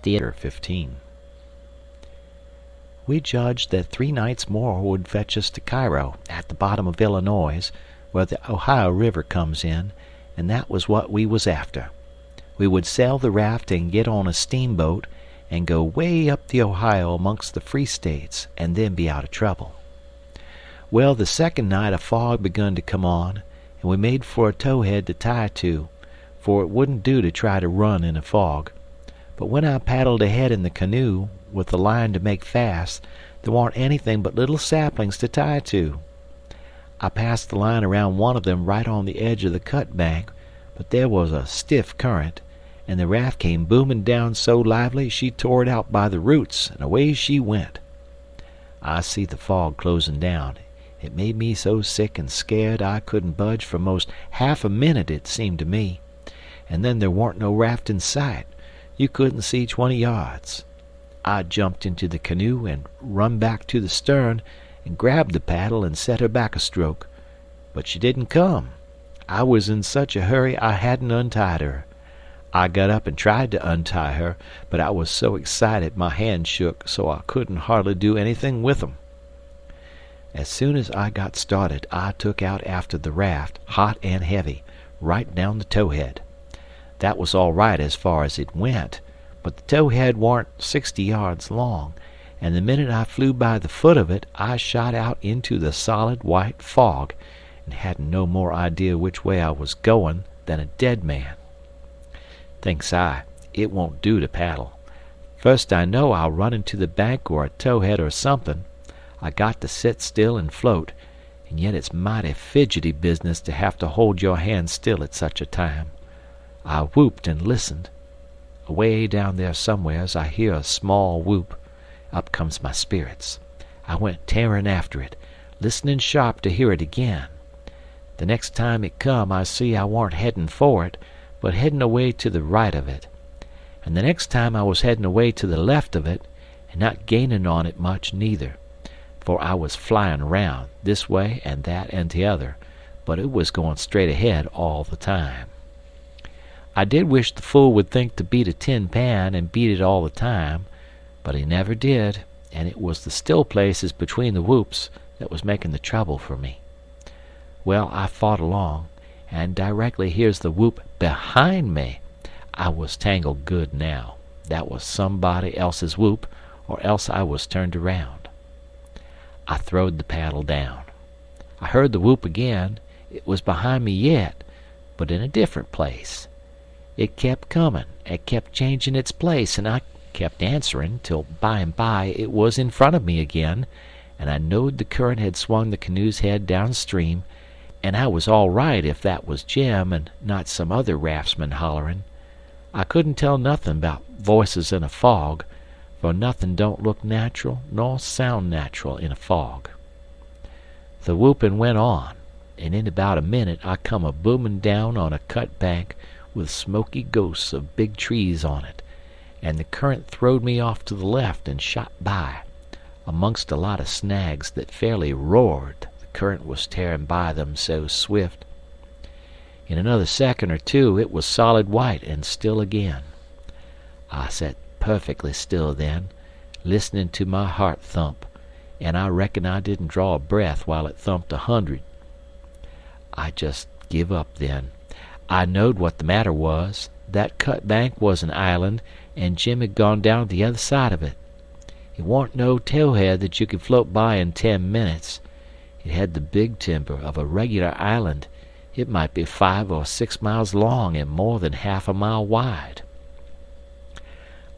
Theater 15. We judged that 3 nights more would fetch us to Cairo, at the bottom of Illinois, where the Ohio River comes in, and that was what we was after. We would sail the raft and get on a steamboat and go way up the Ohio amongst the free states, and then be out of trouble. Well, the second night a fog begun to come on, and we made for a towhead to tie to, for it wouldn't do to try to run in a fog. But when I paddled ahead in the canoe, with the line to make fast, there warn't anything but little saplings to tie to. I passed the line around one of them right on the edge of the cut bank, but there was a stiff current, and the raft came booming down so lively she tore it out by the roots, and away she went. I see the fog closing down. It made me so sick and scared I couldn't budge for most half a minute, it seemed to me. And then there warn't no raft in sight. You couldn't see 20 yards. I jumped into the canoe and run back to the stern and grabbed the paddle and set her back a stroke. But she didn't come. I was in such a hurry I hadn't untied her. I got up and tried to untie her, but I was so excited my hands shook so I couldn't hardly do anything with 'em. As soon as I got started, I took out after the raft, hot and heavy, right down the towhead. That was all right as far as it went, but the towhead warn't 60 yards long, and the minute I flew by the foot of it I shot out into the solid white fog, and hadn't no more idea which way I was going than a dead man. Thinks I, it won't do to paddle. First I know I'll run into the bank or a towhead or something. I got to sit still and float, and yet it's mighty fidgety business to have to hold your hand still at such a time. I whooped and listened. Away down there somewheres I hear a small whoop. Up comes my spirits. I went tearing after it, listening sharp to hear it again. The next time it come I see I warn't heading for it, but heading away to the right of it. And the next time I was heading away to the left of it, and not gaining on it much neither, for I was flying round, this way and that and the other, but it was going straight ahead all the time. I did wish the fool would think to beat a tin pan and beat it all the time, but he never did, and it was the still places between the whoops that was making the trouble for me. Well, I fought along, and directly here's the whoop behind me. I was tangled good now. That was somebody else's whoop, or else I was turned around. I throwed the paddle down. I heard the whoop again. It was behind me yet, but in a different place. It kept coming, it kept changing its place, and I kept answering, till by and by it was in front of me again, and I knowed the current had swung the canoe's head downstream, and I was all right if that was Jim and not some other raftsman hollering. I couldn't tell nothing about voices in a fog, for nothing don't look natural nor sound natural in a fog. The whooping went on, and in about a minute I come a booming down on a cut bank with smoky ghosts of big trees on it, and the current throwed me off to the left and shot by, amongst a lot of snags that fairly roared, the current was tearing by them so swift. In another second or two it was solid white and still again. I sat perfectly still then, listening to my heart thump, and I reckon I didn't draw a breath while it thumped 100. I just give up then. I knowed what the matter was. That cut bank was an island, and Jim had gone down the other side of it. It warn't no towhead that you could float by in 10 minutes. It had the big timber of a regular island. It might be 5 or 6 miles long and more than half a mile wide.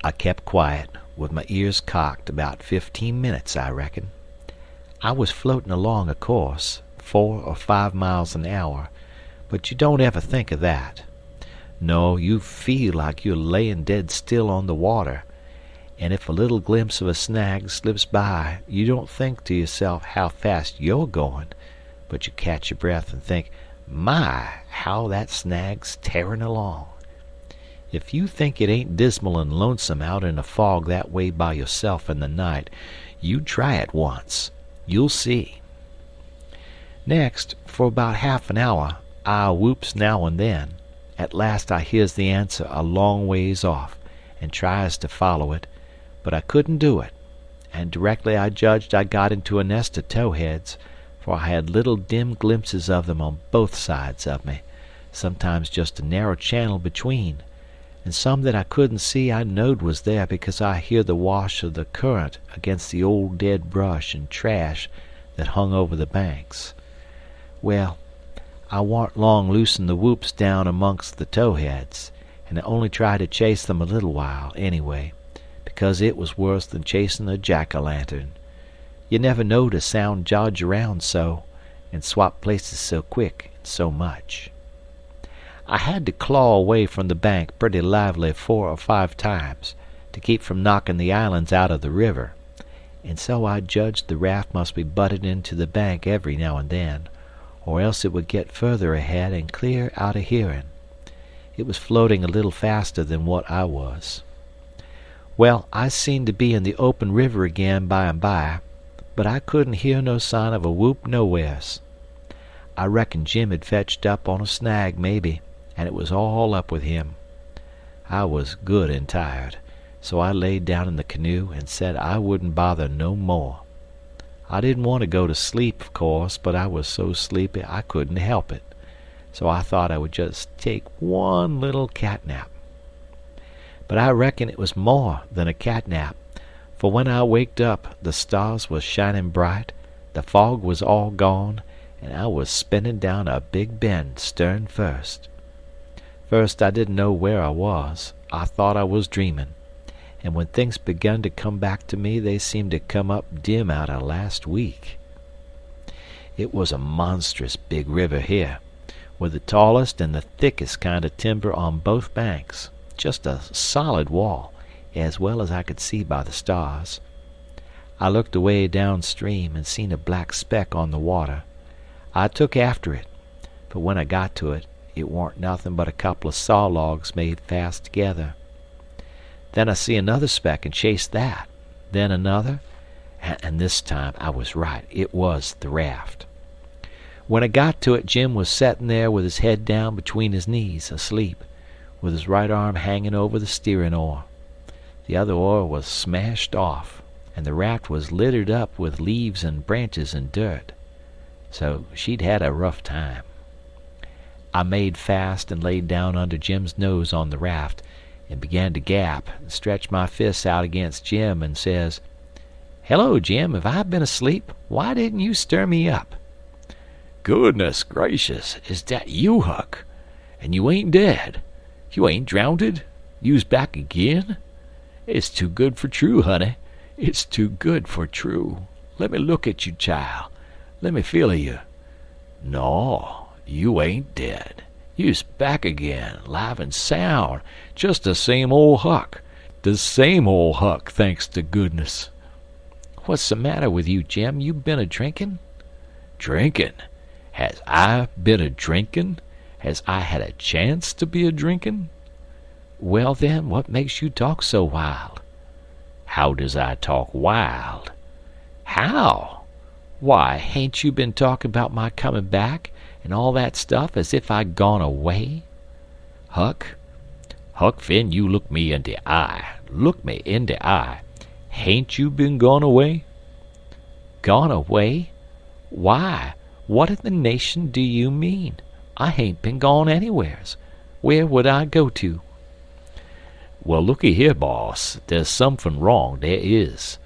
I kept quiet, with my ears cocked, about 15 minutes, I reckon. I was floating along a course, 4 or 5 miles an hour, but you don't ever think of that. No, you feel like you're laying dead still on the water, and if a little glimpse of a snag slips by, you don't think to yourself how fast you're going, but you catch your breath and think, my, how that snag's tearing along. If you think it ain't dismal and lonesome out in a fog that way by yourself in the night, you try it once. You'll see. Next, for about half an hour, I whoops now and then. At last I hears the answer a long ways off, and tries to follow it, but I couldn't do it, and directly I judged I got into a nest of towheads, for I had little dim glimpses of them on both sides of me, sometimes just a narrow channel between, and some that I couldn't see I knowed was there because I hear the wash of the current against the old dead brush and trash that hung over the banks. Well, I warn't long loosing the whoops down amongst the towheads, and I only tried to chase them a little while, anyway, because it was worse than chasing a jack-o'-lantern. You never knowed a sound dodge around so, and swap places so quick and so much. I had to claw away from the bank pretty lively 4 or 5 times to keep from knocking the islands out of the river, and so I judged the raft must be butted into the bank every now and then, or else it would get further ahead and clear out of hearing. It was floating a little faster than what I was. Well, I seemed to be in the open river again by and by, but I couldn't hear no sign of a whoop nowheres. I reckon Jim had fetched up on a snag, maybe, and it was all up with him. I was good and tired, so I laid down in the canoe and said I wouldn't bother no more. I didn't want to go to sleep, of course, but I was so sleepy I couldn't help it, so I thought I would just take one little catnap. But I reckon it was more than a catnap, for when I waked up the stars was shining bright, the fog was all gone, and I was spinning down a big bend stern first. First I didn't know where I was. I thought I was dreaming, and when things begun to come back to me they seemed to come up dim out of last week. It was a monstrous big river here, with the tallest and the thickest kind of timber on both banks, just a solid wall, as well as I could see by the stars. I looked away downstream and seen a black speck on the water. I took after it, but when I got to it, it warn't nothing but a couple of saw logs made fast together. Then I see another speck and chased that, then another, and this time I was right. It was the raft. When I got to it, Jim was setting there with his head down between his knees, asleep, with his right arm hanging over the steering oar. The other oar was smashed off, and the raft was littered up with leaves and branches and dirt. So she'd had a rough time. I made fast and laid down under Jim's nose on the raft, and began to gap and stretch my fists out against Jim and says, "Hello, Jim, have I been asleep? Why didn't you stir me up?" "Goodness gracious, is that you, Huck? And you ain't dead? You ain't drownded? You's back again? It's too good for true, honey. It's too good for true. Let me look at you, child. Let me feel of you. No, you ain't dead. You's back again, live and sound, just the same old Huck. The same old Huck, thanks to goodness." "What's the matter with you, Jim? You been a-drinking?" "Drinking? Has I been a-drinking? Has I had a chance to be a-drinking?" "Well, then, what makes you talk so wild?" "How does I talk wild?" "How? Why, hain't you been talking about my coming back and all that stuff as if I'd gone away?" "Huck Finn, you look me in the eye. Look me in the eye. Hain't you been gone away?" "Gone away? Why, what in the nation do you mean? I hain't been gone anywheres. Where would I go to?" "Well, looky here, boss. There's something wrong, there is.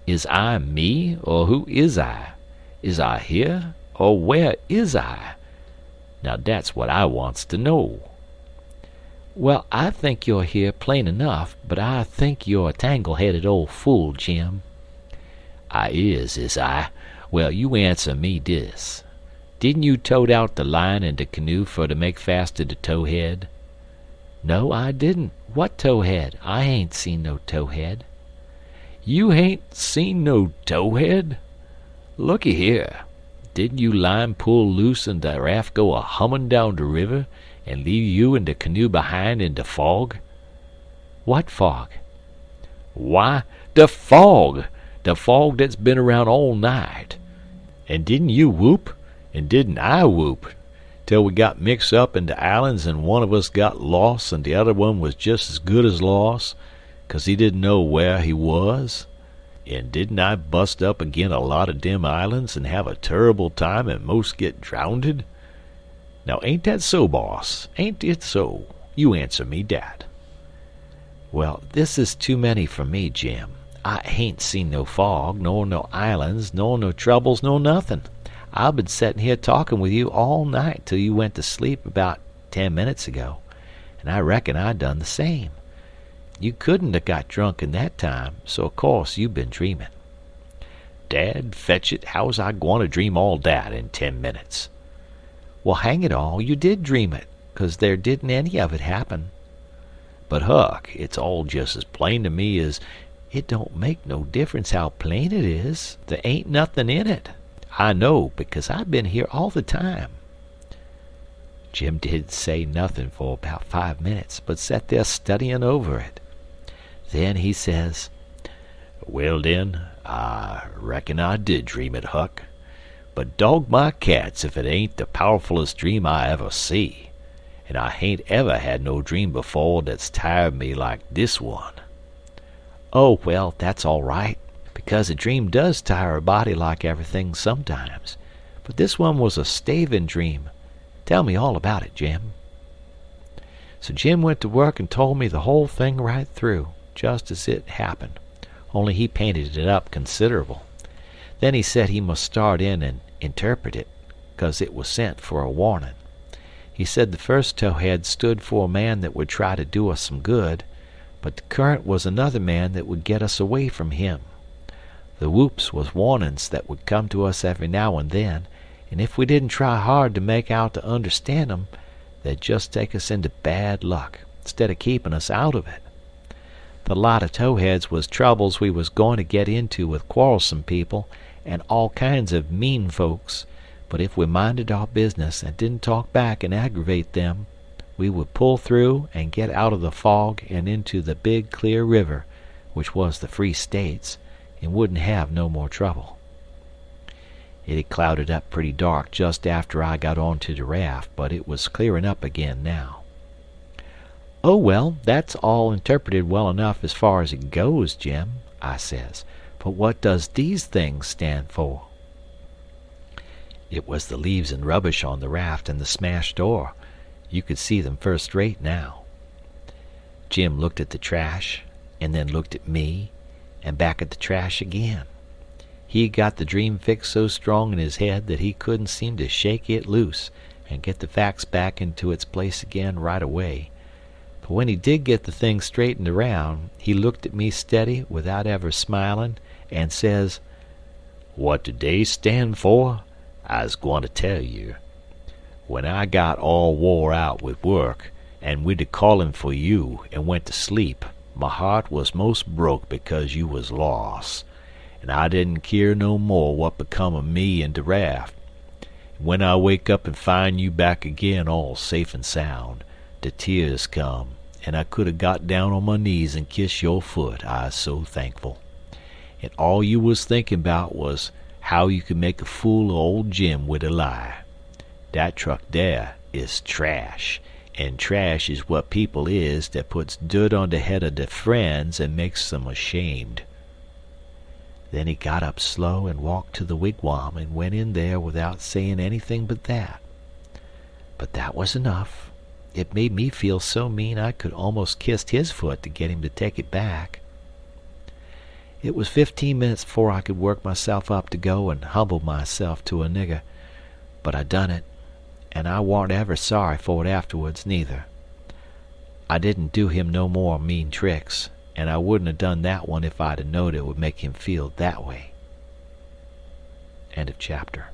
Is I me, or who is I? Is I here, or where is I? Now that's what I wants to know." "Well, I think you're here plain enough, but I think you're a tangle-headed old fool, Jim." "I is I? Well, you answer me dis. Didn't you tote out the line in de canoe fer to make fast to de towhead?" "No, I didn't. What towhead? I ain't seen no towhead." "You hain't seen no towhead? Looky here. Didn't you line pull loose and de raft go a-hummin' down de river and leave you and de canoe behind in de fog?" "What fog?" "Why, de fog. De fog that's been around all night. And didn't you whoop? And didn't I whoop? till we got mixed up in the islands and one of us got lost and the other one was just as good as lost, 'cause he didn't know where he was? And didn't I bust up agin a lot of dem islands and have a turrible time and most get drownded? Now ain't that so, boss? Ain't it so? You answer me dat." "Well, this is too many for me, Jim. I hain't seen no fog, nor no islands, nor no troubles, nor nothin'. I've been settin' here talkin' with you all night till you went to sleep about 10 minutes ago, and I reckon I done the same. You couldn't have got drunk in that time, so of course you been dreamin'." "Dad fetch it, how's I gwine to dream all dat in 10 minutes?" "Well, hang it all, you did dream it, 'cause there didn't any of it happen." "But, Huck, it's all just as plain to me as—" "It don't make no difference how plain it is. There ain't nothin' in it. I know, because I've been here all the time." Jim didn't say nothing for about 5 minutes, but sat there studyin' over it. Then he says, "Well, den, I reckon I did dream it, Huck. But dog my cats if it ain't the powerfulest dream I ever see. And I hain't ever had no dream before that's tired me like this one." "Oh, well, that's all right, because a dream does tire a body like everything sometimes. But this one was a staving dream. Tell me all about it, Jim." So Jim went to work and told me the whole thing right through, just as it happened, only he painted it up considerable. Then he said he must start in and interpret it, 'cause it was sent for a warning. He said the first towhead stood for a man that would try to do us some good, but the current was another man that would get us away from him. The whoops was warnings that would come to us every now and then, and if we didn't try hard to make out to understand 'em, they'd just take us into bad luck, instead of keeping us out of it. The lot of towheads was troubles we was going to get into with quarrelsome people and all kinds of mean folks, but if we minded our business and didn't talk back and aggravate them, we would pull through and get out of the fog and into the big clear river, which was the Free States, and wouldn't have no more trouble. It had clouded up pretty dark just after I got onto the raft, but it was clearing up again now. "Oh, well, that's all interpreted well enough as far as it goes, Jim," I says. "But what does these things stand for?" It was the leaves and rubbish on the raft and the smashed door. You could see them first rate now. Jim looked at the trash, and then looked at me, and back at the trash again. He had got the dream fixed so strong in his head that he couldn't seem to shake it loose and get the facts back into its place again right away. But when he did get the thing straightened around, he looked at me steady without ever smiling, and says, "What do they stand for? I's gwine to tell you. When I got all wore out with work, and wid the callin' for you, and went to sleep, my heart was most broke because you was lost, and I didn't keer no more what become of me and the raft. And when I wake up and find you back again all safe and sound, the tears come, and I could have got down on my knees and kissed your foot, I's so thankful. And all you was thinking 'bout was how you could make a fool of old Jim with a lie. Dat truck there is trash, and trash is what people is that puts dirt on the head of their friends and makes them ashamed." Then he got up slow and walked to the wigwam and went in there without saying anything but that. But that was enough. It made me feel so mean I could almost kissed his foot to get him to take it back. It was 15 minutes before I could work myself up to go and humble myself to a nigger, but I done it, and I warn't ever sorry for it afterwards, neither. I didn't do him no more mean tricks, and I wouldn't have done that one if I'd have knowed it would make him feel that way. End of chapter.